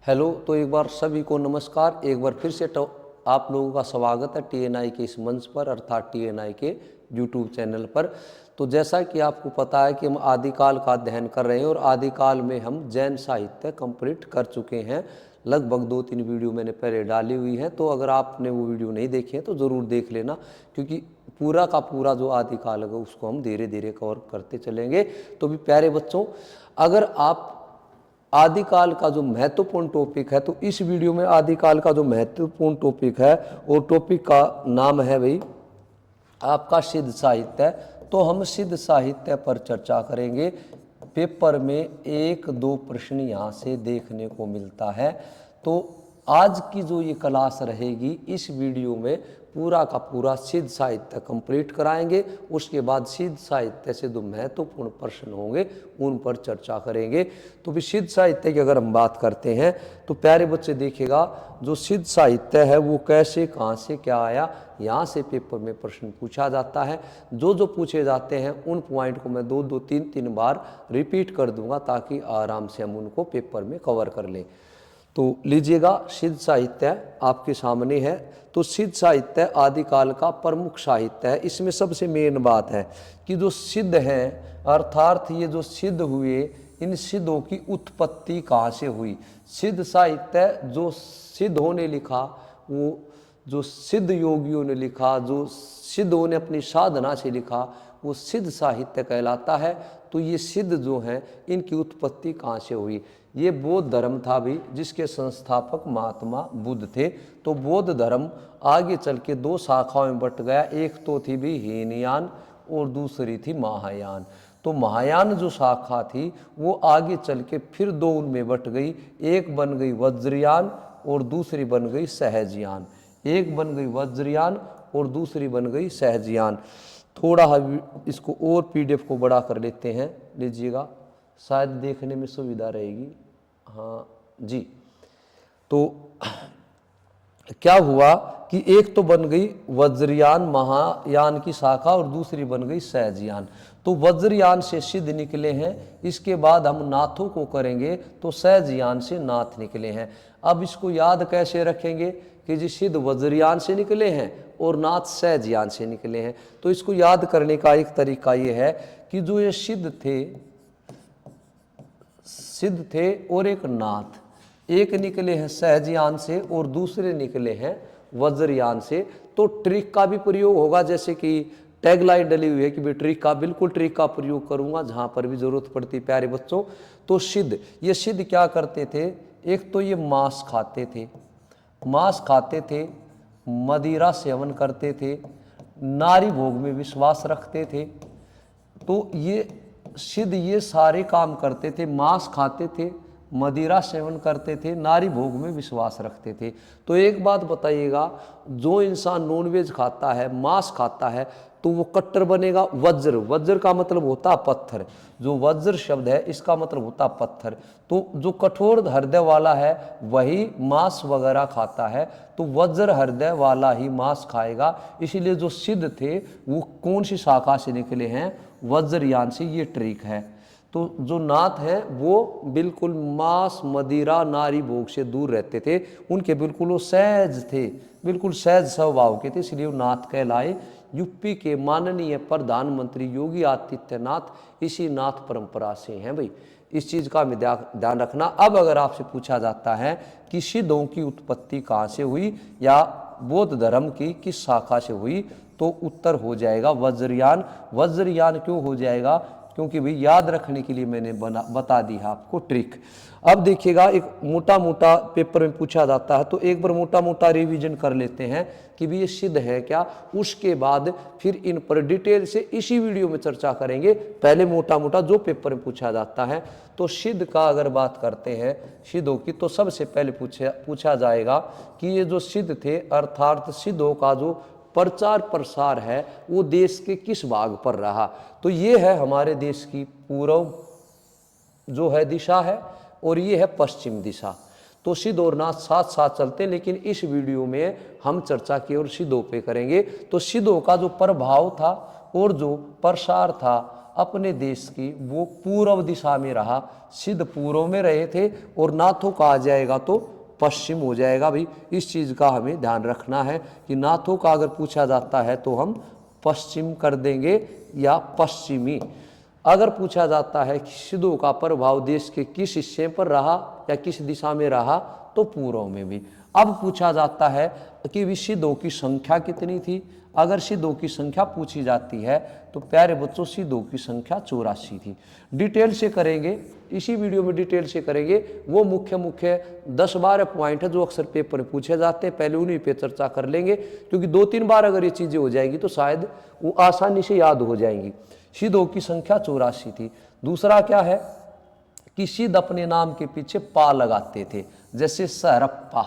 Hello. तो एक बार सभी को नमस्कार। एक बार फिर से आप लोगों का स्वागत है टीएनआई के इस मंच पर, अर्थात टीएनआई के यूट्यूब चैनल पर। तो जैसा कि आपको पता है कि हम आदिकाल का अध्ययन कर रहे हैं और आदिकाल में हम जैन साहित्य कंप्लीट कर चुके हैं। लगभग 2-3 वीडियो मैंने पहले डाली हुई है, तो अगर आपने वो वीडियो नहीं देखे हैं तो ज़रूर देख लेना, क्योंकि पूरा का पूरा जो आदिकाल है उसको हम धीरे धीरे कवर करते चलेंगे। तो भी प्यारे बच्चों, अगर आप आदिकाल का जो महत्वपूर्ण टॉपिक है, तो इस वीडियो में आदिकाल का जो महत्वपूर्ण टॉपिक है और टॉपिक का नाम है भाई आपका सिद्ध साहित्य। तो हम सिद्ध साहित्य पर चर्चा करेंगे। पेपर में 1-2 प्रश्न यहाँ से देखने को मिलता है। तो आज की जो ये क्लास रहेगी, इस वीडियो में पूरा का पूरा सिद्ध साहित्य कंप्लीट कराएंगे। उसके बाद सिद्ध साहित्य से जो महत्वपूर्ण प्रश्न होंगे उन पर चर्चा करेंगे। तो भी सिद्ध साहित्य की अगर हम बात करते हैं तो प्यारे बच्चे देखिएगा, जो सिद्ध साहित्य है वो कैसे, कहाँ से, क्या आया, यहाँ से पेपर में प्रश्न पूछा जाता है। जो पूछे जाते हैं उन पॉइंट को मैं 2-2, 3-3 बार रिपीट कर दूंगा, ताकि आराम से हम उनको पेपर में कवर कर लें। तो लीजिएगा, सिद्ध साहित्य आपके सामने है। तो सिद्ध साहित्य आदिकाल का प्रमुख साहित्य है। इसमें सबसे मेन बात है कि जो सिद्ध हैं, अर्थात ये जो सिद्ध हुए, इन सिद्धों की उत्पत्ति कहाँ से हुई। सिद्ध साहित्य जो सिद्धों ने लिखा, वो जो सिद्ध योगियों ने लिखा, जो सिद्धों ने अपनी साधना से लिखा, वो सिद्ध साहित्य कहलाता है। तो ये सिद्ध जो हैं, इनकी उत्पत्ति कहाँ से हुई। ये बौद्ध धर्म था भी, जिसके संस्थापक महात्मा बुद्ध थे। तो बौद्ध धर्म आगे चल के 2 शाखाओं में बट गया। एक तो थी भी हीनयान और दूसरी थी महायान। तो महायान जो शाखा थी वो आगे चल के फिर 2 उनमें बट गई। एक बन गई वज्रयान और दूसरी बन गई सहजयान। एक बन गई वज्रयान और दूसरी बन गई सहजयान। थोड़ा इसको और पीडीएफ को बड़ा कर लेते हैं, लीजिएगा, शायद देखने में सुविधा रहेगी। हाँ जी। तो क्या हुआ कि एक तो बन गई वज्रयान महायान की शाखा और दूसरी बन गई सहजयान। तो वज्रयान से सिद्ध निकले हैं। इसके बाद हम नाथों को करेंगे तो सहजयान से नाथ निकले हैं। अब इसको याद कैसे रखेंगे कि जी सिद्ध वज्रयान से निकले हैं और नाथ सहजयान से निकले हैं। तो इसको याद करने का एक तरीका ये है कि जो ये सिद्ध थे और एक नाथ, एक निकले हैं सहजयान से और दूसरे निकले हैं वज्रयान से। तो ट्रिक का भी प्रयोग होगा, जैसे कि टैगलाइन डली हुई है कि भी ट्रिक का, बिल्कुल ट्रिक का प्रयोग करूंगा जहां पर भी जरूरत पड़ती। प्यारे बच्चों, तो ये सिद्ध क्या करते थे, एक तो ये मांस खाते थे, मदिरा सेवन करते थे, नारी भोग में विश्वास रखते थे। तो ये सिद्ध ये सारे काम करते थे, मांस खाते थे, मदिरा सेवन करते थे, नारी भोग में विश्वास रखते थे। तो एक बात बताइएगा, जो इंसान नॉनवेज खाता है, मांस खाता है, तो वो कट्टर बनेगा। वज्र का मतलब होता है पत्थर। जो वज्र शब्द है इसका मतलब होता है पत्थर। तो जो कठोर हृदय वाला है वही मांस वगैरह खाता है, तो वज्र हृदय वाला ही मांस खाएगा। इसीलिए जो सिद्ध थे वो कौन सी शाखा से निकले हैं, वज्रयान से। ये ट्रिक है। तो जो नाथ हैं वो बिल्कुल मांस, मदिरा, नारी भोग से दूर रहते थे। उनके बिल्कुल वो सहज थे, बिल्कुल सहज स्वभाव के थे, इसलिए वो नाथ कहलाए। यूपी के माननीय प्रधानमंत्री योगी आदित्यनाथ इसी नाथ परंपरा से हैं भाई। इस चीज़ का ध्यान रखना। अब अगर आपसे पूछा जाता है कि सिद्धों की उत्पत्ति कहाँ से हुई या बौद्ध धर्म की किस शाखा से हुई, तो उत्तर हो जाएगा वज्रयान। वज्रयान क्यों हो जाएगा, क्योंकि भाई याद रखने के लिए मैंने बता दी है आपको ट्रिक। अब देखिएगा, एक मोटा पेपर में पूछा जाता है, तो एक बार मोटा रिवीजन कर लेते हैं कि भी ये सिद्ध है क्या। उसके बाद फिर इन पर डिटेल से इसी वीडियो में चर्चा करेंगे। पहले मोटा जो पेपर में पूछा जाता है। तो सिद्ध का अगर बात करते हैं सिद्धों की, तो सबसे पहले पूछा जाएगा कि ये जो सिद्ध थे, अर्थात सिद्धों का जो प्रचार प्रसार है वो देश के किस भाग पर रहा। तो ये है हमारे देश की पूर्व जो है दिशा है और ये है पश्चिम दिशा। तो सिद्ध और नाथ साथ साथ चलते हैं, लेकिन इस वीडियो में हम चर्चा केवल सिद्धों पे करेंगे। तो सिद्धों का जो प्रभाव था और जो प्रसार था अपने देश की वो पूर्व दिशा में रहा, सिद्ध पूर्व में रहे थे, और नाथों का आ जाएगा तो पश्चिम हो जाएगा। भाई इस चीज़ का हमें ध्यान रखना है कि नाथों का अगर पूछा जाता है तो हम पश्चिम कर देंगे या पश्चिमी। अगर पूछा जाता है कि सिद्धों का प्रभाव देश के किस हिस्से पर रहा या किस दिशा में रहा, तो पूर्व में भी। अब पूछा जाता है कि सिद्धों की संख्या कितनी थी। अगर सिद्धों की संख्या पूछी जाती है तो प्यारे बच्चों सिद्धों की संख्या 84 थी। डिटेल से करेंगे, इसी वीडियो में डिटेल से करेंगे। वो मुख्य 10-12 पॉइंट है जो अक्सर पेपर में पूछे जाते हैं, पहले उन्हीं पे चर्चा कर लेंगे, क्योंकि 2-3 बार अगर ये चीज़ें हो जाएंगी तो शायद वो आसानी से याद हो जाएंगी। सिद्धों की संख्या 84 थी। दूसरा क्या है कि सिद्ध अपने नाम के पीछे पा लगाते थे, जैसे सरप्पा,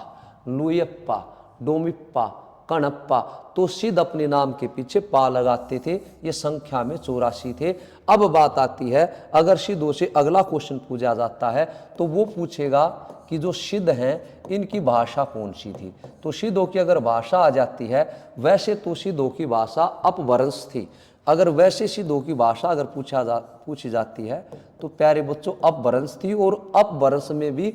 लुयप्पा, डोमिप्पा, कणप्पा, तो सिद्ध अपने नाम के पीछे पा लगाते थे। ये संख्या में 84 थे। अब बात आती है, अगर सिद्धों से अगला क्वेश्चन पूछा जाता है तो वो पूछेगा कि जो सिद्ध हैं इनकी भाषा कौन सी थी। तो सिद्धों की अगर भाषा आ जाती है, वैसे तो सिद्धों की भाषा अपभ्रंश थी। अगर वैसे सिद्धों की भाषा अगर पूछी जाती है तो प्यारे बच्चों अपभ्रंश थी, और अपभ्रंश में भी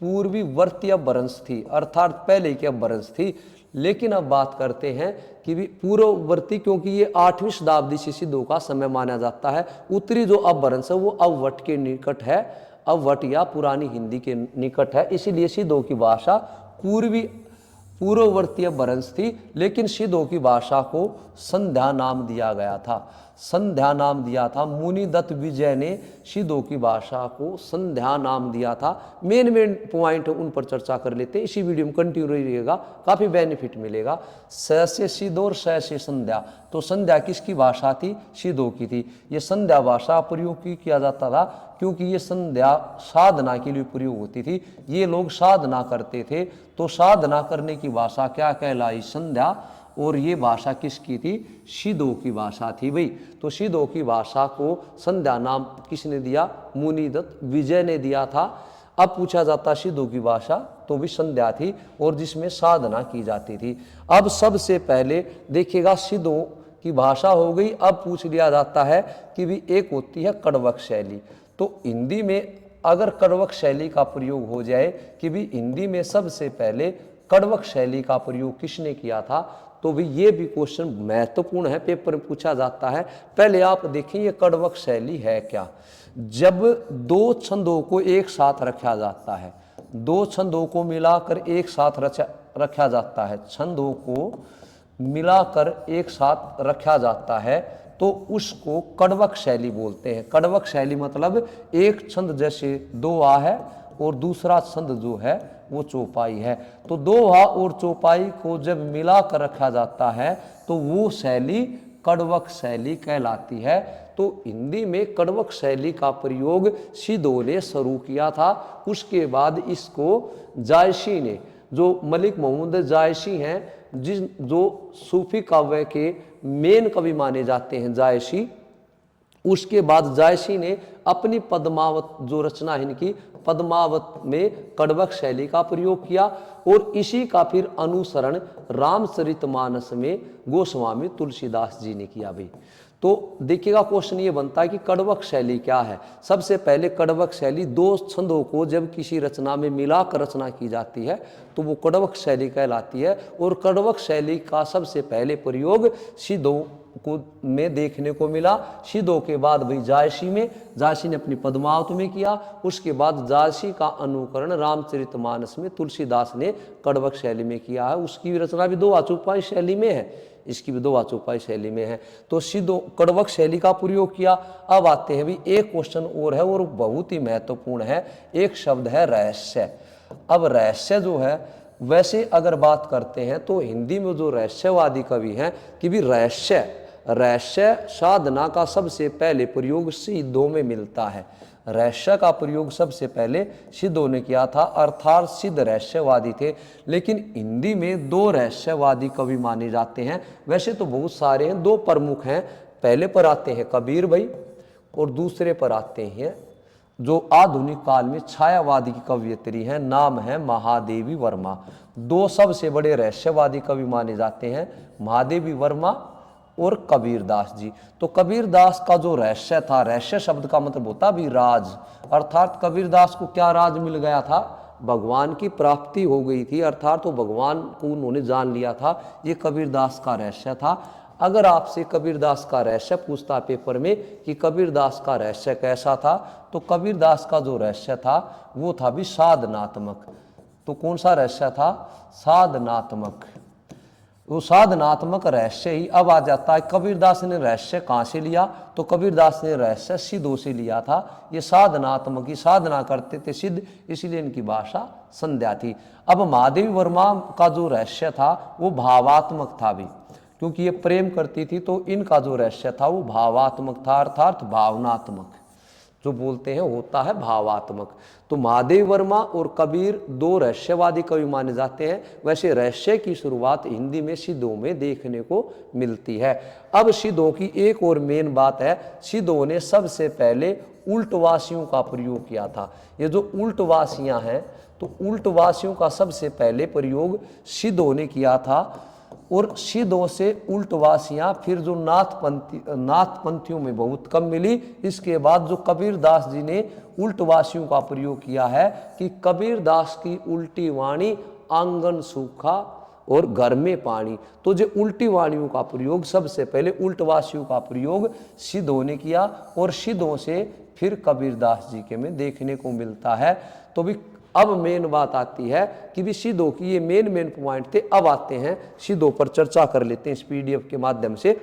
पूर्वीवर्ती अपभ्रंश थी, अर्थात पहले की अपभ्रंश थी। लेकिन अब बात करते हैं कि भी पूर्ववर्ती, क्योंकि ये 8वीं शताब्दी से सिद्धों का समय माना जाता है। उत्तरी जो अपभ्रंश है वो अववट के निकट है, अववट या पुरानी हिंदी के निकट है, इसीलिए सिद्धों की भाषा पूर्ववर्ती अपभ्रंश थी। लेकिन सिद्धों की भाषा को संध्या नाम दिया गया था, संध्या नाम दिया था। मुनिदत्त विजय ने सिद्धों की भाषा को संध्या नाम दिया था। मेन पॉइंट उन पर चर्चा कर लेते हैं, इसी वीडियो में कंटिन्यू रहिएगा, काफ़ी बेनिफिट मिलेगा। स से सिद्ध और स से संध्या, तो संध्या किसकी भाषा थी? सिद्धों की थी। ये संध्या भाषा प्रयोग किया जाता था क्योंकि ये संध्या साधना के लिए प्रयोग होती थी। ये लोग साधना करते थे, तो साधना करने की भाषा क्या कहलाई? संध्या। और ये भाषा किसकी थी? सिद्धों की भाषा थी भाई। तो सिद्धों की भाषा को संध्या नाम किसने दिया? मुनिदत्त विजय ने दिया था। अब पूछा जाता सिद्धों की भाषा, तो भी संध्या थी और जिसमें साधना की जाती थी। अब सबसे पहले देखिएगा सिद्धों की भाषा हो गई। अब पूछ लिया जाता है कि भी एक होती है कड़वक शैली। तो हिंदी में अगर कड़वक शैली का प्रयोग हो जाए कि भी हिंदी में सबसे पहले कड़वक शैली का प्रयोग किसने किया था, तो भी ये भी क्वेश्चन महत्वपूर्ण है, पेपर में पूछा जाता है। पहले आप देखिए ये कड़वक शैली है क्या। जब दो छंदों को एक साथ रखा जाता है, दो छंदों को मिलाकर एक साथ रखा जाता है, छंदों को मिलाकर एक साथ रखा जाता है, तो उसको कड़वक शैली बोलते हैं। कड़वक शैली मतलब एक छंद जैसे दोहा है और दूसरा छंद जो है वो चौपाई है, तो दोहा और चौपाई को जब मिला कर रखा जाता है तो वो शैली कड़वक शैली कहलाती है। तो हिंदी में कड़वक शैली का प्रयोग सिद्धों ने शुरू किया था। उसके बाद इसको जायसी ने, जो मलिक मोहम्मद जायसी हैं, जो सूफी काव्य के मेन कवि माने जाते हैं जायसी, उसके बाद जायसी ने अपनी पद्मावत जो रचना है इनकी पद्मावत में कड़वक शैली का प्रयोग किया, और इसी का फिर अनुसरण रामचरितमानस में गोस्वामी तुलसीदास जी ने किया भाई। तो देखिएगा क्वेश्चन ये बनता है कि कड़वक शैली क्या है। सबसे पहले कड़वक शैली दो छंदों को जब किसी रचना में मिलाकर रचना की जाती है तो वो कड़वक शैली कहलाती है। और कड़वक शैली का सबसे पहले प्रयोग सिद्धों को में देखने को मिला। सिद्धों के बाद भाई जायसी में, जायसी ने अपनी पद्मावत में किया। उसके बाद जायसी का अनुकरण रामचरितमानस में तुलसीदास ने कड़वक शैली में किया है। उसकी रचना भी दोहा चौपाई शैली में है, इसकी भी दोहा चौपाई शैली में है। तो सिद्धों कड़वक शैली का प्रयोग किया। अब आते हैं भी एक क्वेश्चन और है और बहुत ही महत्वपूर्ण है, एक शब्द है रहस्य। अब रहस्य जो है, वैसे अगर बात करते हैं तो हिंदी में जो रहस्यवादी कवि हैं कि भी रहस्य साधना का सबसे पहले प्रयोग सिद्धों में मिलता है। रहस्य का प्रयोग सबसे पहले सिद्धों ने किया था, अर्थात सिद्ध रहस्यवादी थे। लेकिन हिंदी में दो रहस्यवादी कवि माने जाते हैं। वैसे तो बहुत सारे हैं, दो प्रमुख हैं। पहले पर आते हैं कबीर भाई और दूसरे पर आते हैं जो आधुनिक काल में छायावादी की कवयित्री हैं, नाम है महादेवी वर्मा। दो सबसे बड़े रहस्यवादी कवि माने जाते हैं, महादेवी वर्मा और कबीरदास जी। तो कबीरदास का जो रहस्य था, रहस्य शब्द का मतलब होता भी राज, अर्थात कबीरदास को क्या राज मिल गया था, भगवान की प्राप्ति हो गई थी, अर्थात वो भगवान को उन्होंने जान लिया था। ये कबीरदास का रहस्य था। अगर आपसे कबीरदास का रहस्य पूछता पेपर में कि कबीरदास का रहस्य कैसा था, तो कबीरदास का जो रहस्य था वो था भी साधनात्मक। तो कौन सा रहस्य था, साधनात्मक। वो साधनात्मक रहस्य ही अब आ जाता है। कबीरदास ने रहस्य कहाँ से लिया, तो कबीरदास ने रहस्य सिद्धों से लिया था। ये साधनात्मक की साधना करते थे सिद्ध, इसलिए इनकी भाषा संध्या थी। अब महादेवी वर्मा का जो रहस्य था वो भावात्मक था भी, क्योंकि ये प्रेम करती थी, तो इनका जो रहस्य था वो भावात्मक था, अर्थात भावनात्मक जो बोलते हैं होता है भावात्मक। तो महादेव वर्मा और कबीर दो रहस्यवादी कवि माने जाते हैं। वैसे रहस्य की शुरुआत हिंदी में सिद्धों में देखने को मिलती है। अब सिद्धों की एक और मेन बात है, सिद्धों ने सबसे पहले उल्टवासियों का प्रयोग किया था। ये जो उल्टवासियां हैं, तो उल्टवासियों का सबसे पहले प्रयोग सिद्धों ने किया था। और सिद्धों से उल्टवासियां फिर जो नाथपंथियों में बहुत कम मिली। इसके बाद जो कबीरदास जी ने उल्टवासियों का प्रयोग किया है कि कबीरदास की उल्टी वाणी आंगन सूखा और घर में पानी। तो जो उल्टी वाणियों का प्रयोग सबसे पहले उल्टवासियों का प्रयोग सिद्धों ने किया, और सिद्धों से फिर कबीरदास जी के में देखने को मिलता है। तो भी अब मेन बात आती है कि भी सिद्धों की ये मेन पॉइंट थे। अब आते हैं सिद्धों पर, चर्चा कर लेते हैं इस पीडीएफ के माध्यम से।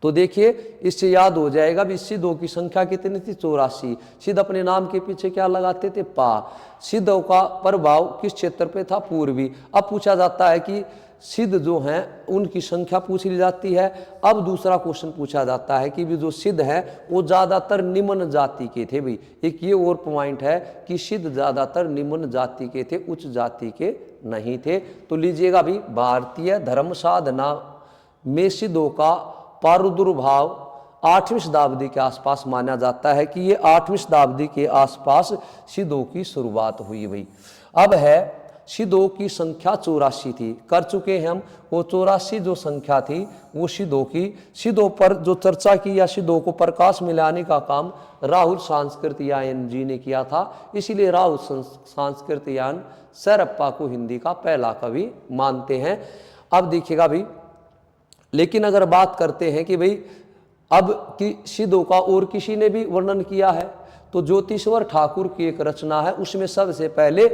तो देखिए, इससे याद हो जाएगा भी सिद्धों की संख्या कितनी थी, 84। सिद्ध अपने नाम के पीछे क्या लगाते थे, पा। सिद्धों का प्रभाव किस क्षेत्र पे था, पूर्वी। अब पूछा जाता है कि सिद्ध जो हैं उनकी संख्या पूछ ली जाती है। अब दूसरा क्वेश्चन पूछा जाता है कि भी जो सिद्ध हैं वो ज़्यादातर निम्न जाति के थे। भाई एक ये और पॉइंट है कि सिद्ध ज़्यादातर निम्न जाति के थे, उच्च जाति के नहीं थे। तो लीजिएगा भाई, भारतीय धर्म साधना में सिद्धों का प्रादुर्भाव 8वीं शताब्दी के आसपास माना जाता है कि ये 8वीं शताब्दी के आसपास सिद्धों की शुरुआत हुई। भाई अब है सिद्धों की संख्या 84 थी, कर चुके हैं हम। वो 84 जो संख्या थी वो सिद्धों की। सिद्धों पर जो चर्चा की या सिद्धों को प्रकाश में लाने का काम राहुल सांस्कृतियायन जी ने किया था। इसीलिए राहुल सांस्कृतियायन सरप्पा को हिंदी का पहला कवि मानते हैं। अब देखिएगा भाई, लेकिन अगर बात करते हैं कि भाई अब कि सिद्धों का और किसी ने भी वर्णन किया है, तो ज्योतिश्वर ठाकुर की एक रचना है, उसमें सबसे पहले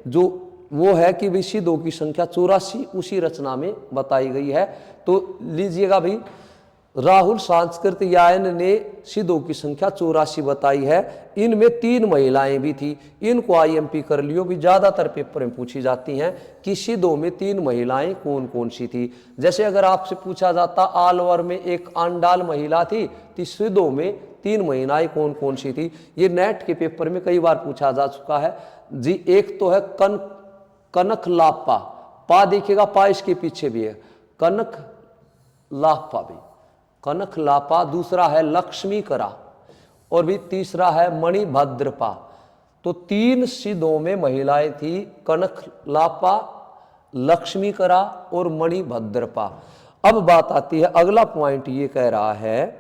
जो वो है कि भाई सिद्धों की संख्या 84 उसी रचना में बताई गई है। तो लीजिएगा भाई, राहुल सांस्कृतियायन ने सिद्धों की संख्या 84 बताई है। इनमें 3 महिलाएं भी थी। इनको आईएमपी कर लियो भी, ज़्यादातर पेपर में पूछी जाती हैं कि सिद्धों में 3 महिलाएं कौन कौन सी थी। जैसे अगर आपसे पूछा जाता आलवर में एक आंडाल महिला थी, तो सिद्धों में 3 महिलाएं कौन कौन सी थी। ये नेट के पेपर में कई बार पूछा जा चुका है जी। एक तो है कनक लापा, पा देखिएगा, पा इसके पीछे भी है, कनक लापा भी, कनक लापा। दूसरा है लक्ष्मी करा, और भी तीसरा है मणिभद्रपा। तो 3 सिद्धों में महिलाएं थी, कनक लापा, लक्ष्मी करा और मणिभद्रपा। अब बात आती है, अगला पॉइंट ये कह रहा है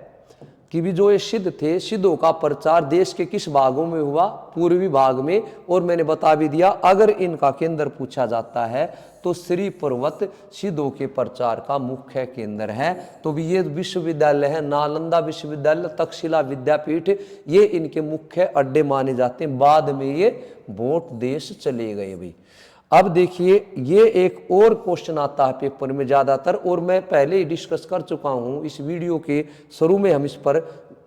कि भी जो ये सिद्ध थे, सिद्धों का प्रचार देश के किस भागों में हुआ, पूर्वी भाग में। और मैंने बता भी दिया, अगर इनका केंद्र पूछा जाता है तो श्री पर्वत सिद्धों के प्रचार का मुख्य केंद्र है। तो भी ये विश्वविद्यालय है, नालंदा विश्वविद्यालय, तक्षशिला विद्यापीठ, ये इनके मुख्य अड्डे माने जाते हैं। बाद में ये भोट देश चले गए। भी अब देखिए, ये एक और क्वेश्चन आता है पेपर में ज़्यादातर, और मैं पहले ही डिस्कस कर चुका हूँ इस वीडियो के शुरू में, हम इस पर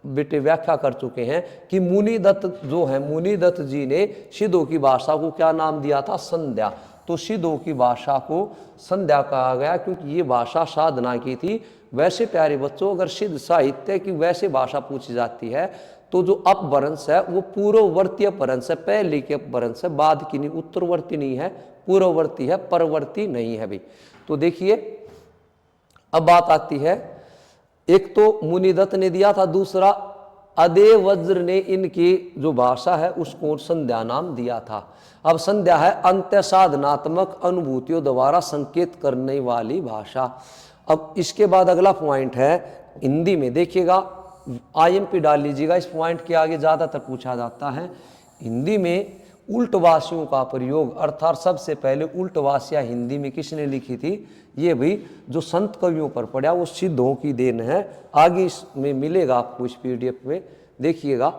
बेटे व्याख्या कर चुके हैं कि मुनिदत्त जो है, मुनिदत्त जी ने सिद्धों की भाषा को क्या नाम दिया था, संध्या। तो सिद्धों की भाषा को संध्या कहा गया क्योंकि ये भाषा साधना की थी। वैसे प्यारे बच्चों, अगर सिद्ध साहित्य की वैसे भाषा पूछी जाती है तो जो अपभ्रंश है वो पूर्ववर्ती अपभ्रंश है, पहले के अपभ्रंश है, बाद की नहीं, उत्तरवर्ती नहीं है, पूर्ववर्ती है, परवर्ती नहीं है। भी तो देखिए, अब बात आती है, एक तो मुनिदत्त ने दिया था, दूसरा अदेव वज्र ने इनकी जो भाषा है उसको संध्या नाम दिया था। अब संध्या है अंत्य साधनात्मक अनुभूतियों द्वारा संकेत करने वाली भाषा। अब इसके बाद अगला पॉइंट है हिंदी में, देखिएगा आईएमपी डाल लीजिएगा, इस पॉइंट के आगे ज़्यादातर पूछा जाता है। हिंदी में उल्टवासियों का प्रयोग, अर्थात सबसे पहले उल्टवासियाँ हिंदी में किसने लिखी थी, ये भी जो संत कवियों पर पड़ा वो सिद्धों की देन है। आगे इसमें मिलेगा आपको इस पीडीएफ में, देखिएगा।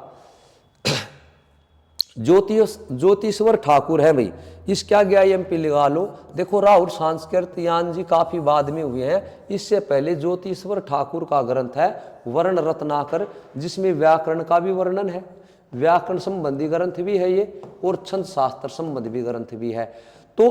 ज्योतिश्वर ठाकुर है भाई, इसका क्या आईएमपी लगा लो। देखो राहुल सांस्कृत यान जी काफ़ी बाद में हुए हैं, इससे पहले ज्योतिश्वर ठाकुर का ग्रंथ है वर्ण रत्नाकर, जिसमें व्याकरण का भी वर्णन है, व्याकरण संबंधी ग्रंथ भी है ये, और छंद शास्त्र संबंधी ग्रंथ भी है। तो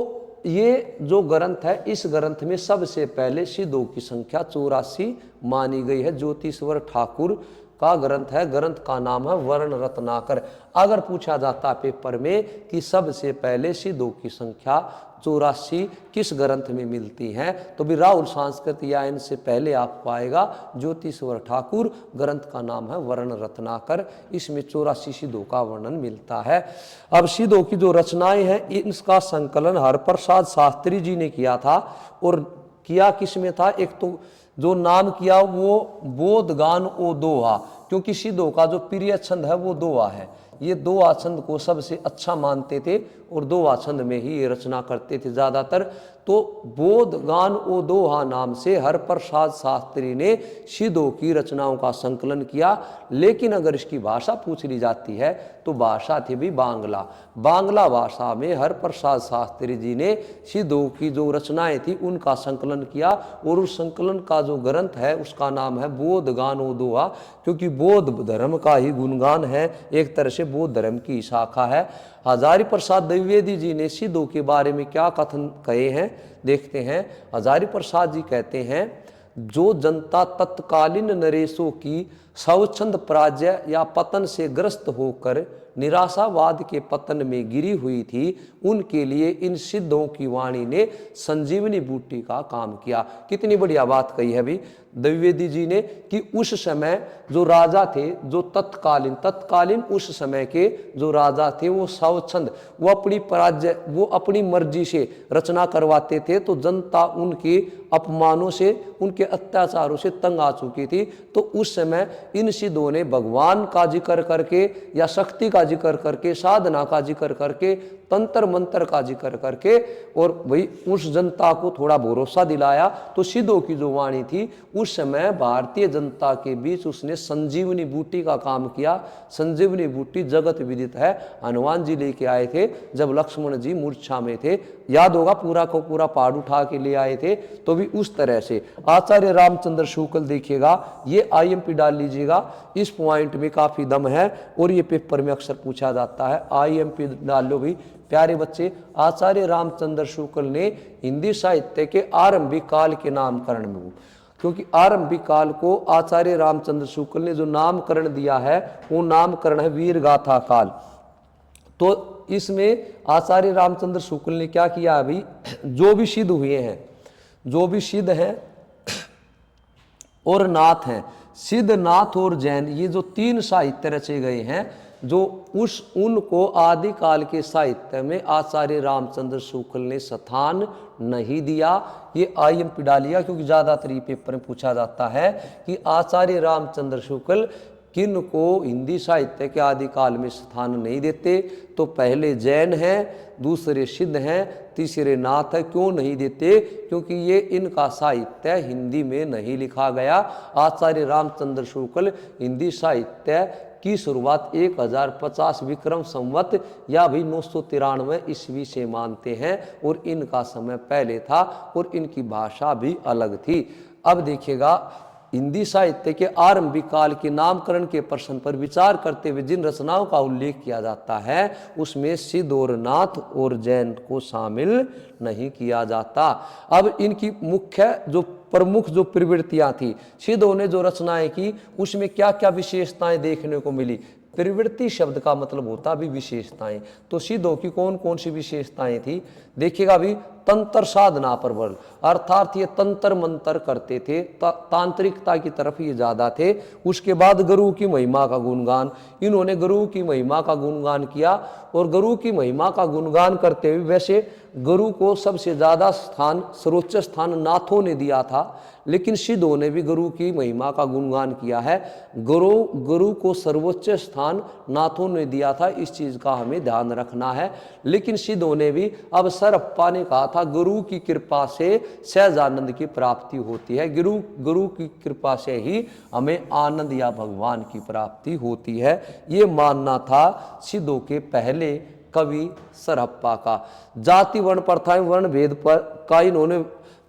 ये जो ग्रंथ है, इस ग्रंथ में सबसे पहले सिद्धों की संख्या 84 मानी गई है। ज्योतिश्वर ठाकुर का ग्रंथ है, ग्रंथ का नाम है वर्ण रत्नाकर। अगर पूछा जाता पेपर में कि सबसे पहले सिद्धों की संख्या 84 किस ग्रंथ में मिलती हैं, तो भी राहुल सांस्कृत या इनसे पहले आपको आएगा ज्योतिश्वर ठाकुर, ग्रंथ का नाम है वर्ण रत्नाकर, इसमें 84 सिद्धों का वर्णन मिलता है। अब सिद्धों की जो रचनाएं हैं इनका संकलन हरप्रसाद शास्त्री जी ने किया था, और किया किसमें था, एक तो जो नाम किया वो बोधगान ओ दोहा, क्योंकि सिद्धों का जो प्रिय छंद है वो दोहा है, ये दोहा छंद को सबसे अच्छा मानते थे और दोहा छंद में ही ये रचना करते थे ज़्यादातर। तो बोधगान ओ दोहा नाम से हरप्रसाद शास्त्री ने सिद्धों की रचनाओं का संकलन किया। लेकिन अगर इसकी भाषा पूछ ली जाती है तो भाषा थी भी बांग्ला। बांग्ला भाषा में हरप्रसाद शास्त्री जी ने सिद्धों की जो रचनाएं थी उनका संकलन किया, और उस संकलन का जो ग्रंथ है उसका नाम है बोधगान ओ दोहा, क्योंकि बौद्ध धर्म का ही गुणगान है, एक तरह से बौद्ध धर्म की शाखा है। हजारी प्रसाद द्विवेदी जी ने सिद्धों के बारे में क्या कथन कहे हैं, देखते हैं। हजारी प्रसाद जी कहते हैं, जो जनता तत्कालीन नरेशों की स्वच्छंद पराजय या पतन से ग्रस्त होकर निराशावाद के पतन में गिरी हुई थी, उनके लिए इन सिद्धों की वाणी ने संजीवनी बूटी का काम किया। कितनी बढ़िया बात कही है भी द्विवेदी जी ने, कि उस समय जो राजा थे, जो तत्कालीन उस समय के जो राजा थे, वो स्वच्छंद, वो अपनी पराजय, वो अपनी मर्जी से रचना करवाते थे, तो जनता उनके अपमानों से, उनके अत्याचारों से तंग आ चुकी थी। तो उस समय इन सिद्धों ने भगवान का जिक्र करके या शक्ति का जिक्र करके, साधना का जिक्र करके, तंत्र मंत्र का जिक्र करके, और वही उस जनता को थोड़ा भरोसा दिलाया। तो सिद्धों की जो वाणी थी उस समय भारतीय जनता के बीच उसने संजीवनी बूटी का काम किया। संजीवनी बूटी जगत विदित है, हनुमान जी लेके आए थे जब लक्ष्मण जी मूर्छा में थे, याद होगा, पूरा को पूरा पहाड़ उठा के ले आए थे। तो भी उस तरह से आचार्य रामचंद्र शुक्ल, देखिएगा ये आईएमपी डाल लीजिएगा, इस पॉइंट में काफी दम है और ये पेपर में अक्सर पूछा जाता है। आईएमपी डाल लो भी प्यारे बच्चे। आचार्य रामचंद्र शुक्ल ने हिंदी साहित्य के आरंभिक काल के नामकरण में, क्योंकि आरंभिक काल को आचार्य रामचंद्र शुक्ल ने जो नामकरण दिया है वो नामकरण है वीर गाथा काल। तो इसमें आचार्य रामचंद्र शुक्ल ने क्या किया, अभी जो भी सिद्ध हुए हैं, जो भी सिद्ध हैं और नाथ हैं, सिद्ध, नाथ और जैन, ये जो तीन साहित्य रचे गए हैं, जो उनको आदिकाल के साहित्य में आचार्य रामचंद्र शुक्ल ने स्थान नहीं दिया। ये आईएमपी डालिया, क्योंकि ज़्यादातर ये पेपर में पूछा जाता है कि आचार्य रामचंद्र शुक्ल किन को हिंदी साहित्य के आदिकाल में स्थान नहीं देते। तो पहले जैन हैं, दूसरे सिद्ध हैं, तीसरे नाथ है। क्यों नहीं देते? क्योंकि ये इनका साहित्य हिंदी में नहीं लिखा गया। आचार्य रामचंद्र शुक्ल हिंदी साहित्य की शुरुआत 1050 विक्रम संवत या भी 993 ईस्वी से मानते हैं, और इनका समय पहले था और इनकी भाषा भी अलग थी। अब देखिएगा, हिंदी साहित्य के आरंभिक काल के नामकरण के प्रश्न पर विचार करते हुए जिन रचनाओं का उल्लेख किया जाता है उसमें सिद्ध और नाथ और जैन को शामिल नहीं किया जाता। अब इनकी प्रमुख जो प्रवृत्तियां थी, सिद्धों ने जो रचनाएं की उसमें क्या क्या विशेषताएं देखने को मिली। प्रवृत्ति शब्द का मतलब होता भी विशेषताएं। तो सिद्धों की कौन कौन सी विशेषताएं थी, देखिएगा भी। तंत्र साधना पर बल, अर्थात ये तंत्र मंत्र करते थे, तांत्रिकता की तरफ ये ज्यादा थे। उसके बाद गुरु की महिमा का गुणगान, इन्होंने गुरु की महिमा का गुणगान किया। और गुरु की महिमा का गुणगान करते हुए, वैसे गुरु को सबसे ज्यादा स्थान, सर्वोच्च स्थान नाथों ने दिया था, लेकिन सिद्धों ने भी गुरु की महिमा का गुणगान किया है। गुरु को सर्वोच्च स्थान नाथों ने दिया था, इस चीज का हमें ध्यान रखना है। लेकिन सिद्धों ने भी, अब सरअप्पा ने कहा था गुरु की कृपा से सहजानंद की प्राप्ति होती है, गुरु की कृपा से ही हमें आनंद या भगवान की प्राप्ति होती है। ये मानना था सिद्धों के पहले कवि सरहप्पा का। जाति वर्ण प्रथाएं, वर्ण भेद पर का इन्होंने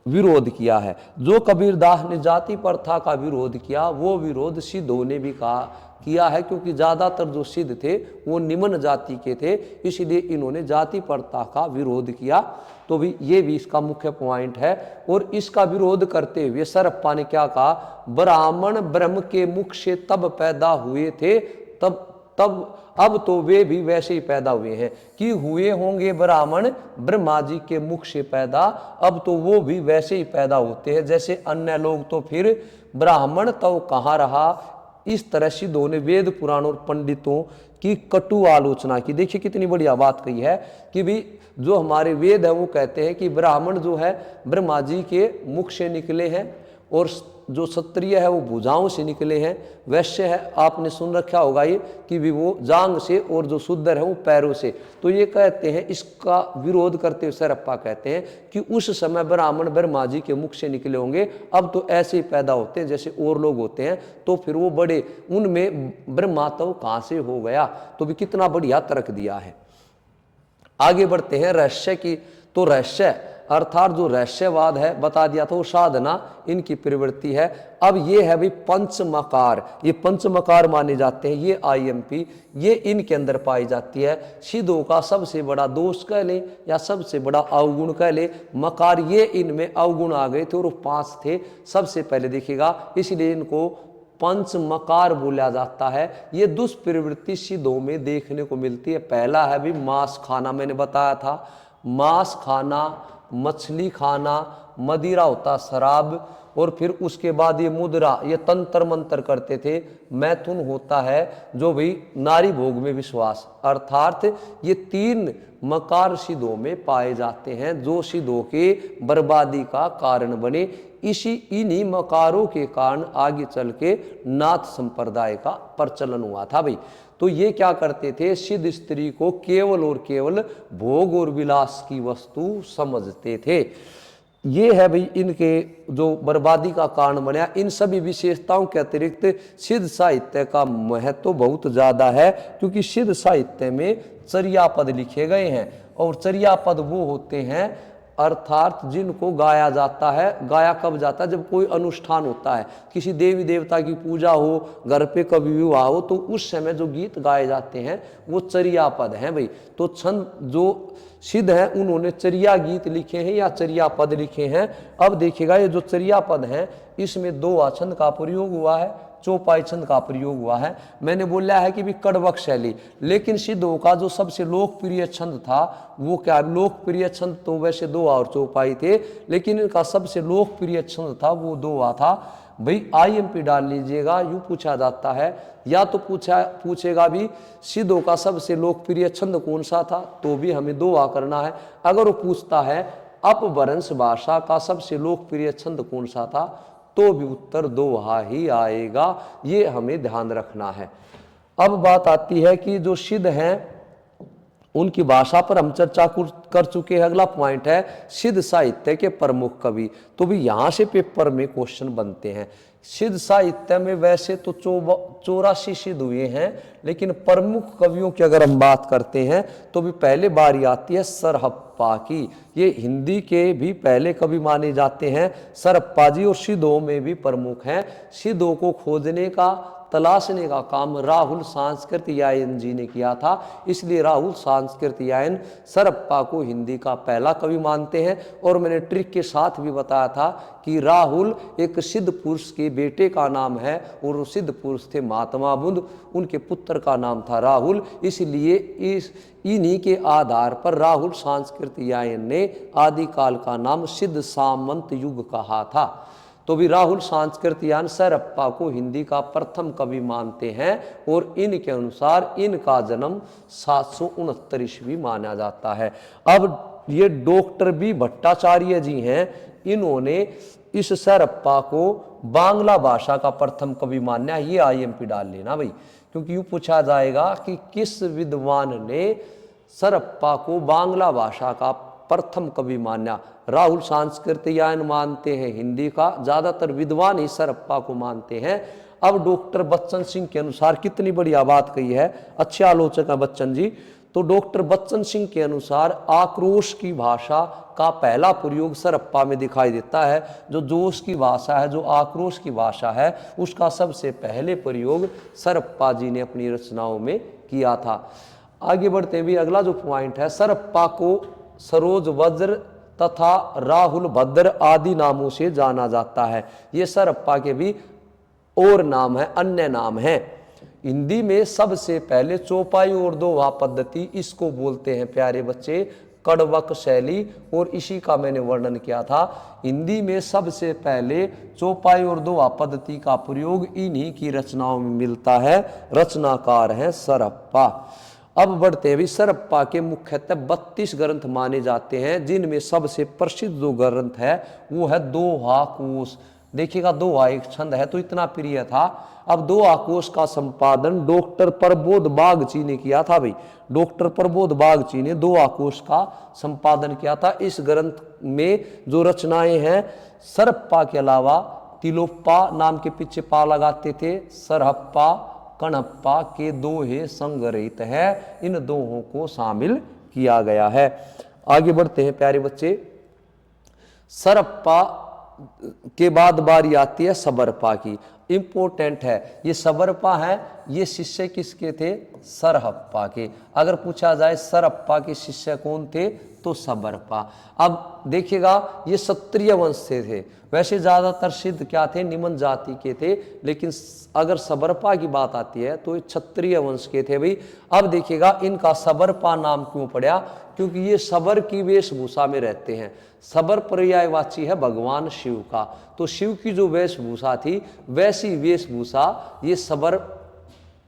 विरोध किया है। जो कबीरदास ने जाति प्रथा का विरोध किया, वो विरोध सिद्धों ने भी किया है, क्योंकि ज्यादातर जो सिद्ध थे वो निम्न जाति के थे, इसलिए इन्होंने जाति प्रथा का विरोध किया। तो भी ये भी इसका मुख्य पॉइंट है। और इसका विरोध करते हुए सरहप्पा ने क्या कहा, ब्राह्मण ब्रह्म के मुख से तब पैदा हुए थे, तब अब तो वे भी वैसे ही पैदा हुए हैं कि हुए होंगे ब्राह्मण ब्रह्मा जी के मुख से पैदा, अब तो वो भी वैसे ही पैदा होते हैं जैसे अन्य लोग, तो फिर ब्राह्मण तो कहाँ रहा। इस तरह सिद्धों ने वेद पुराण और पंडितों की कटु आलोचना की। देखिए कितनी बढ़िया बात कही है कि भी जो हमारे वेद है वो कहते हैं कि ब्राह्मण जो है ब्रह्मा जी के मुख से निकले हैं, और जो क्षत्रिय है वो भुजाओं से निकले हैं, वैश्य है आपने सुन रखा होगा ये कि भी वो जांग से, और जो शूद्र है वो पैरों से। तो ये कहते हैं, इसका विरोध करते हुए सरहप्पा कहते हैं कि उस समय ब्राह्मण ब्रह्मा जी के मुख से निकले होंगे, अब तो ऐसे ही पैदा होते हैं जैसे और लोग होते हैं, तो फिर वो बड़े, उनमें ब्रह्मा तो कहाँ से हो गया। तो भी कितना बढ़िया तर्क दिया है। आगे बढ़ते हैं रहस्य की। तो रहस्य अर्थात जो रहस्यवाद है बता दिया था, वो साधना इनकी प्रवृत्ति है। अब ये है भाई पंचमकार, ये पंचमकार माने जाते हैं, ये आईएमपी, ये इनके अंदर पाई जाती है। सिद्धों का सबसे बड़ा दोष कह ले या सबसे बड़ा अवगुण कह ले, मकार, ये इनमें अवगुण आ गए थे और 5 थे सबसे पहले देखिएगा, इसलिए इनको पंचमकार बोला जाता है। ये दुष्प्रवृत्ति सिद्धों में देखने को मिलती है। पहला है भी मांस खाना, मैंने बताया था, मांस खाना, मछली खाना, मदिरा होता शराब, और फिर उसके बाद ये मुद्रा, ये तंत्र मंत्र करते थे। मैथुन होता है जो भी नारी भोग में विश्वास, अर्थात ये 3 मकार सिद्धों में पाए जाते हैं जो सिद्धों के बर्बादी का कारण बने। इन्हीं मकारों के कारण आगे चल के नाथ संप्रदाय का प्रचलन हुआ था भाई। तो ये क्या करते थे, सिद्ध स्त्री को केवल और केवल भोग और विलास की वस्तु समझते थे। ये है भाई इनके जो बर्बादी का कारण बना। इन सभी विशेषताओं के अतिरिक्त सिद्ध साहित्य का महत्व बहुत ज्यादा है, क्योंकि सिद्ध साहित्य में चर्या पद लिखे गए हैं, और चर्या पद वो होते हैं अर्थात जिनको गाया जाता है। गाया कब जाता है, जब कोई अनुष्ठान होता है, किसी देवी देवता की पूजा हो, घर पे कभी विवाह हो, तो उस समय जो गीत गाए जाते हैं वो चर्या पद हैं भाई। तो छंद जो सिद्ध हैं उन्होंने चर्या गीत लिखे हैं या चर्या पद लिखे हैं। अब देखिएगा ये जो चर्या पद हैं इसमें 2 छंद का प्रयोग हुआ है, चौपाई छंद का प्रयोग हुआ है। मैंने बोला है कि भी कड़वक शैली, लेकिन सिद्धों का जो सबसे लोकप्रिय छंद था वो क्या, लोकप्रिय छंद तो वैसे 2 और चौपाई थे, लेकिन इनका सबसे लोकप्रिय छंद था वो 2 था भाई। आईएमपी डाल लीजिएगा, यूं पूछा जाता है, या तो पूछेगा भी सिद्धों का सबसे लोकप्रिय छंद कौन सा था, तो भी हमें 2 करना है। अगर वो पूछता है अपभ्रंश भाषा का सबसे लोकप्रिय छंद कौन सा था, तो भी उत्तर 2 ही आएगा। ये हमें ध्यान रखना है। अब बात आती है कि जो सिद्ध हैं उनकी भाषा पर हम चर्चा कर चुके हैं। अगला पॉइंट है सिद्ध साहित्य के प्रमुख कवि। तो भी यहाँ से पेपर में क्वेश्चन बनते हैं। सिद्ध साहित्य में वैसे तो 84 सिद्ध हुए हैं, लेकिन प्रमुख कवियों की अगर हम बात करते हैं तो भी पहले बारी आती है सरहप्पा की। ये हिंदी के भी पहले कवि माने जाते हैं। सरहप्पा जी और सिद्धों में भी प्रमुख हैं। सिद्धों को खोजने का तलाशने का काम राहुल सांस्कृतियायन जी ने किया था। इसलिए राहुल सांस्कृतियायन सरप्पा को हिंदी का पहला कवि मानते हैं। और मैंने ट्रिक के साथ भी बताया था कि राहुल एक सिद्ध पुरुष के बेटे का नाम है और वो सिद्ध पुरुष थे महात्मा बुद्ध, उनके पुत्र का नाम था राहुल। इसलिए इन्हीं के आधार पर राहुल सांस्कृतियायन ने आदिकाल का नाम सिद्ध सामंत युग कहा था। तो भी राहुल सांस्कृतियायन सरप्पा को हिंदी का प्रथम कवि मानते हैं और इनके अनुसार इनका जन्म 769 ईस्वी माना जाता है। अब ये डॉक्टर बी भट्टाचार्य जी हैं, इन्होंने इस सरप्पा को बांग्ला भाषा का प्रथम कवि माना है। ये IMP डाल लेना भाई, क्योंकि यूँ पूछा जाएगा कि किस विद्वान ने सरप्पा को बांग्ला भाषा का प्रथम कवि माना। राहुल सांस्कृतियायन मानते हैं हिंदी का, ज़्यादातर विद्वान ही सरप्पा को मानते हैं। अब डॉक्टर बच्चन सिंह के अनुसार, कितनी बढ़िया बात कही है, अच्छे आलोचक हैं बच्चन जी। तो डॉक्टर बच्चन सिंह के अनुसार आक्रोश की भाषा का पहला प्रयोग सरप्पा में दिखाई देता है। जो जोश की भाषा है, जो आक्रोश की भाषा है, उसका सबसे पहले प्रयोग सरप्पा जी ने अपनी रचनाओं में किया था। आगे बढ़ते भी, अगला जो पॉइंट है, सरप्पा को सरोज वज्र तथा राहुल भद्र आदि नामों से जाना जाता है। ये सरप्पा के भी और नाम है, अन्य नाम है। हिंदी में सबसे पहले चौपाई और दोहा पद्धति, इसको बोलते हैं प्यारे बच्चे कड़वक शैली, और इसी का मैंने वर्णन किया था। हिंदी में सबसे पहले चौपाई और दोहा पद्धति का प्रयोग इन्हीं की रचनाओं में मिलता है। रचनाकार हैं सरप्पा। अब बढ़ते हैं भी, सरप्पा के मुख्यतः 32 ग्रंथ माने जाते हैं, जिनमें सबसे प्रसिद्ध जो ग्रंथ है वो है दोहा कोश। देखिएगा, दोहा एक छंद है तो इतना प्रिय था। अब दोहा कोश का संपादन डॉक्टर प्रबोध बागची ने किया था भाई। डॉक्टर प्रबोध बागची ने दोहा कोश का संपादन किया था। इस ग्रंथ में जो रचनाएं हैं, सरप्पा के अलावा तिलोप्पा नाम के पीछे पा लगाते थे, सरहप्पा कणप्पा के दोहे संग्रहित है। इन दोहों को शामिल किया गया है। आगे बढ़ते हैं प्यारे बच्चे, सरप्पा के बाद बारी आती है सबरपा की। इंपॉर्टेंट है, ये सबरपा है, ये शिष्य किसके थे? सरहप्पा के। अगर पूछा जाए सरप्पा के शिष्य कौन थे तो सबरपा। अब देखिएगा, ये क्षत्रिय वंश से थे। वैसे ज्यादातर सिद्ध क्या थे? निम्न जाति के थे, लेकिन अगर सबरपा की बात आती है तो ये क्षत्रिय वंश के थे भाई। अब देखिएगा, इनका सबरपा नाम क्यों पड़ा? क्योंकि ये सबर की वेशभूषा में रहते हैं। सबर पर्यायवाची है भगवान शिव का, तो शिव की जो वेशभूषा थी वैसी वेशभूषा ये सबर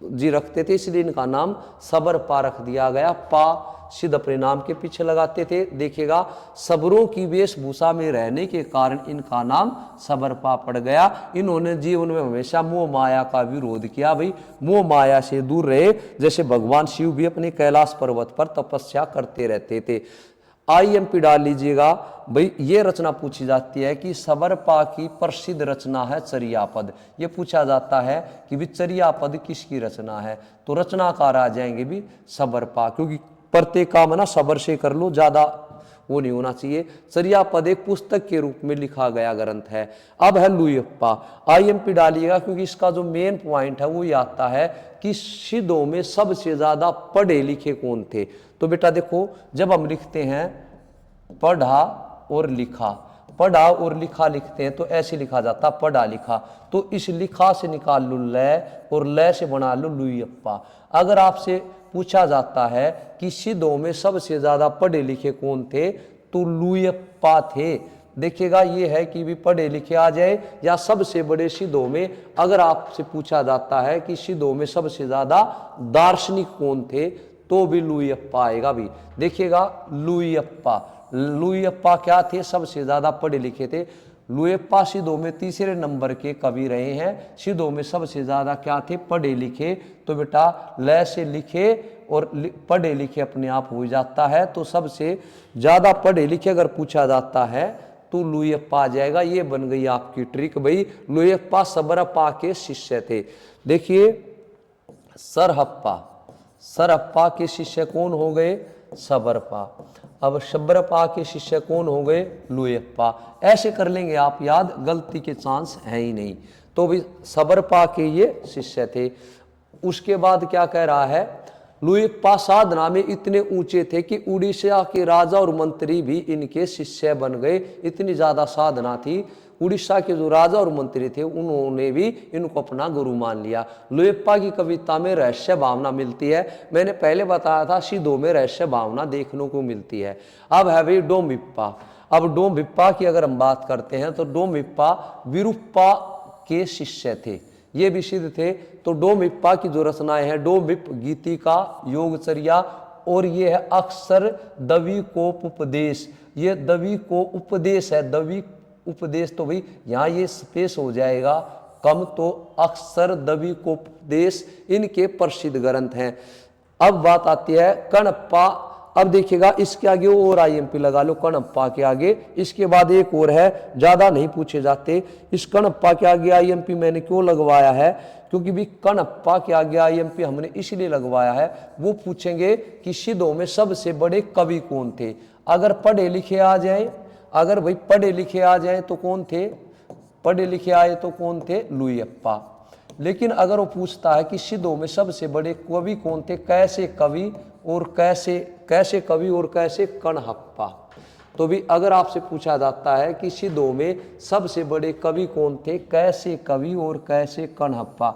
जी रखते थे, इसलिए इनका नाम सबरपा रख दिया गया। पा सिद्ध अपने नाम के पीछे लगाते थे। देखिएगा, सबरों की वेशभूषा में रहने के कारण इनका नाम सबरपा पड़ गया। इन्होंने जीवन में हमेशा मोह माया का विरोध किया भाई, मोह माया से दूर रहे। जैसे भगवान शिव भी अपने कैलाश पर्वत पर तपस्या करते रहते थे। IMP डाल लीजिएगा भाई। ये रचना पूछी जाती है कि सबरपा की प्रसिद्ध रचना है चर्यापद। ये पूछा जाता है कि भी चर्यापद किसकी रचना है, तो रचनाकार आ जाएंगे भी सबरपा, क्योंकि प्रत्येक काम है ना सबर से कर लो, ज्यादा वो नहीं होना चाहिए। चर्यापद एक पुस्तक के रूप में लिखा गया ग्रंथ है। अब है लुयप्पा। IMP डालिएगा, क्योंकि इसका जो मेन पॉइंट है वो ये आता है कि सिद्धों में सबसे ज्यादा पढ़े लिखे कौन थे। तो बेटा देखो, जब हम लिखते हैं पढ़ा और लिखा, पढ़ा और लिखा लिखते हैं तो ऐसे लिखा जाता पढ़ा लिखा। तो इस लिखा से निकाल लो लय और लय से बना लो लुयप्पा। अगर आपसे पूछा जाता है कि सिद्धों में सबसे ज्यादा पढ़े लिखे कौन थे तो लुयप्पा थे। देखिएगा, ये है कि भी पढ़े लिखे आ जाए या सबसे बड़े सिद्धों में। अगर आपसे पूछा जाता है कि सिद्धों में सबसे ज्यादा दार्शनिक कौन थे तो भी लुयप्पा आएगा भी। देखिएगा, लुयप्पा क्या थे? सबसे ज्यादा पढ़े लिखे थे। लुयप्पा सिद्धों में तीसरे नंबर के कवि रहे हैं। सिद्धों में सबसे ज्यादा क्या थे? पढ़े लिखे। तो बेटा लय से लिखे और पढ़े लिखे अपने आप हो जाता है। तो सबसे ज्यादा पढ़े लिखे अगर पूछा जाता है तो लुयप्पा आ जाएगा। ये बन गई आपकी ट्रिक भाई। लुयप्पा सबरपा के शिष्य थे। देखिए, सरहप्पा के शिष्य कौन हो गए? सबरपा। अब सबरपा के शिष्य कौन हो गए? लुयप्पा। ऐसे कर लेंगे आप याद, गलती के चांस है ही नहीं। तो भी सबरपा के ये शिष्य थे। उसके बाद क्या कह रहा है, लुइप्पा साधना में इतने ऊंचे थे कि उड़ीसा के राजा और मंत्री भी इनके शिष्य बन गए। इतनी ज्यादा साधना थी, उड़ीसा के जो राजा और मंत्री थे उन्होंने भी इनको अपना गुरु मान लिया। लुइप्पा की कविता में रहस्य भावना मिलती है। मैंने पहले बताया था सिद्धों में रहस्य भावना देखने को मिलती है। अब है भाई डोमिप्पा। अब डोमिप्पा की अगर हम बात करते हैं तो डोमिप्पा विरूप्पा के शिष्य थे, ये भी सिद्ध थे। तो डोमिप्पा की जो रचनाएं हैं, डोमिप गीतिका, योगचर्या और ये है अक्षर दवी को उपदेश। ये दवी को उपदेश है, दवी उपदेश, तो भाई यहाँ ये स्पेस हो जाएगा कम, तो अक्षर दवी को उपदेश इनके प्रसिद्ध ग्रंथ हैं। अब बात आती है कणप्पा। अब देखिएगा इसके आगे और आईएमपी लगा लो कणप्पा के आगे। इसके बाद एक और है, ज्यादा नहीं पूछे जाते। इस कणप्पा के आगे आईएमपी मैंने क्यों लगवाया है, क्योंकि भी कणप्पा के आगे आईएमपी हमने इसलिए लगवाया है, वो पूछेंगे कि सिद्धों में सबसे बड़े कवि कौन थे। अगर पढ़े लिखे आ जाए, अगर भाई पढ़े लिखे आ जाए तो कौन थे, पढ़े लिखे आए तो कौन थे, लुइप्पा। लेकिन अगर वो पूछता है कि सिद्धों में सबसे बड़े कवि कौन थे, कैसे कवि और कैसे कवि और कैसे कणहप्पा, तो भी अगर आपसे पूछा जाता है कि सिद्धों में सबसे बड़े कवि कौन थे, कैसे कवि और कैसे कणहप्पा,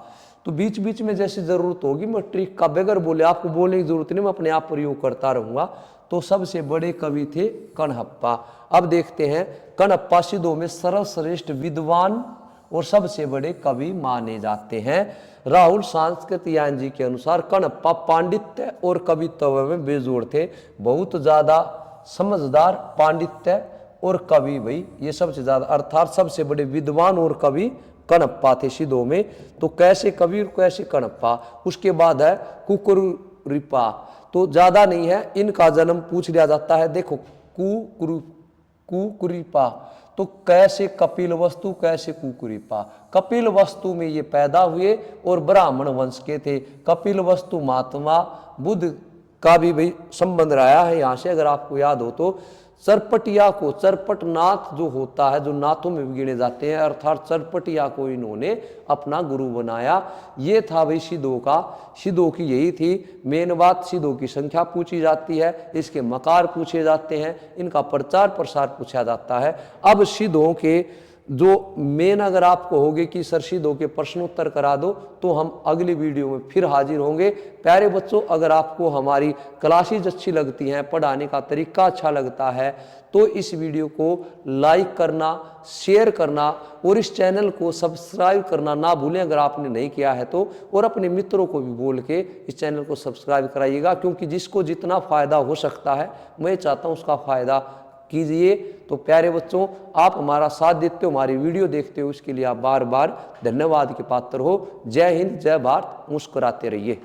तो बीच बीच में जैसे जरूरत होगी मैं ट्रिक का बगैर बोले, आपको बोलने की जरूरत नहीं, मैं अपने आप प्रयोग करता रहूंगा। तो सबसे बड़े कवि थे कणहप्पा। अब देखते हैं, कणहप्पा सिद्धों में सर्वश्रेष्ठ विद्वान और सबसे बड़े कवि माने जाते हैं। राहुल सांस्कृतियान जी के अनुसार कणप्पा पांडित्य और कवित्व में बेजोड़ थे, बहुत ज्यादा समझदार, पांडित्य और कवि, भाई ये सबसे ज्यादा, अर्थात सबसे बड़े विद्वान और कवि कणप्पा थे सिद्धों में। तो कैसे कवि और कैसे कणप्पा। उसके बाद है कुकुरिपा, तो ज्यादा नहीं है, इनका जन्म पूछ लिया जाता है। देखो कुकुरिपा, तो कैसे कपिल वस्तु कैसे कुकुरिपा। कपिल वस्तु में ये पैदा हुए और ब्राह्मण वंश के थे। कपिल वस्तु महात्मा बुद्ध का भी भाई संबंध रहा है यहाँ से, अगर आपको याद हो तो। चरपटिया को, चरपटनाथ जो होता है, जो नाथों में भी गिने जाते हैं, अर्थात चरपटिया को इन्होंने अपना गुरु बनाया। ये था भाई सिद्धों का, सिद्धों की यही थी मेन बात। सिद्धों की संख्या पूछी जाती है, इसके मकार पूछे जाते हैं, इनका प्रचार प्रसार पूछा जाता है। अब सिद्धों के जो मेन अगर आपको होगे कि सर सिद्धों के प्रश्नोत्तर करा दो, तो हम अगली वीडियो में फिर हाजिर होंगे। प्यारे बच्चों, अगर आपको हमारी क्लासेज अच्छी लगती हैं, पढ़ाने का तरीका अच्छा लगता है, तो इस वीडियो को लाइक करना, शेयर करना और इस चैनल को सब्सक्राइब करना ना भूलें अगर आपने नहीं किया है तो। और अपने मित्रों को भी बोल के इस चैनल को सब्सक्राइब कराइएगा, क्योंकि जिसको जितना फ़ायदा हो सकता है मैं चाहता हूँ उसका फ़ायदा कीजिए। तो प्यारे बच्चों, आप हमारा साथ देते हो, हमारी वीडियो देखते हो, उसके लिए आप बार बार धन्यवाद के पात्र हो। जय हिंद, जय भारत, मुस्कुराते रहिए।